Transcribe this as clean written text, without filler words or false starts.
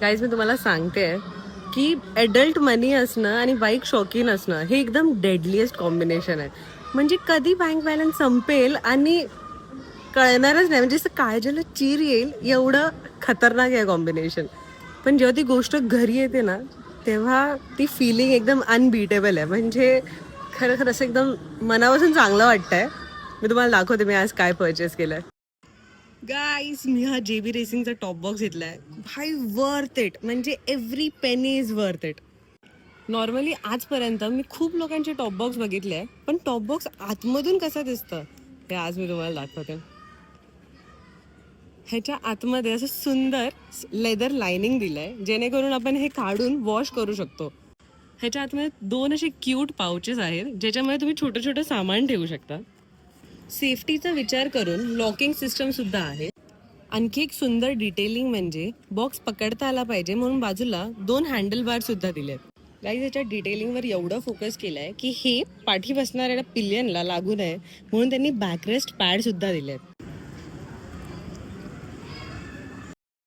Guys मी तुम्हाला सांगते की ॲडल्ट मनी असणं आणि बाईक शौकीन असणं हे एकदम डेडलीएस्ट कॉम्बिनेशन आहे. म्हणजे कधी बँक बॅलन्स संपेल आणि कळणारच नाही, म्हणजे असं काळजाला चीर येईल एवढं खतरनाक आहे कॉम्बिनेशन. पण जेव्हा ती गोष्ट घरी येते ना, तेव्हा ती फिलिंग एकदम अनबीटेबल आहे. म्हणजे खरं असं एकदम मनापासून चांगलं वाटतंय. मी तुम्हाला दाखवते मी आज काय परचेस केलंय. गाईस मी हा JB रेसिंगचा टॉप बॉक्स घेतलाय. भाई वर्थ इट, म्हणजे every penny is worth it. Normally आजपर्यंत मी खूप लोकांचे टॉप बॉक्स बघितले, पण टॉप बॉक्स आतमधून कसं दिसतं हे आज मी तुम्हाला दाखवते. ह्याच्या आतमध्ये असं सुंदर लेदर लाइनिंग दिलंय, जेणेकरून आपण हे काढून वॉश करू शकतो. ह्याच्या आतमध्ये 2 असे क्यूट पाउचेस आहेत, ज्याच्यामध्ये तुम्ही छोटं छोटं सामान ठेवू शकता. सेफ्टीचा विचार करून लॉकिंग सिस्टम सुद्धा आहे. आणखी एक सुंदर डिटेलिंग म्हणजे बॉक्स पकडता आला पाहिजे म्हणून बाजूला 2 हँडल बार सुद्धा दिलेत. गाईज याच्या डिटेलिंगवर एवढं फोकस केलंय की हे पाठी बसणाऱ्या पिलियनला लागू नये म्हणून त्यांनी बॅकरेस्ट पॅड सुद्धा दिलेत.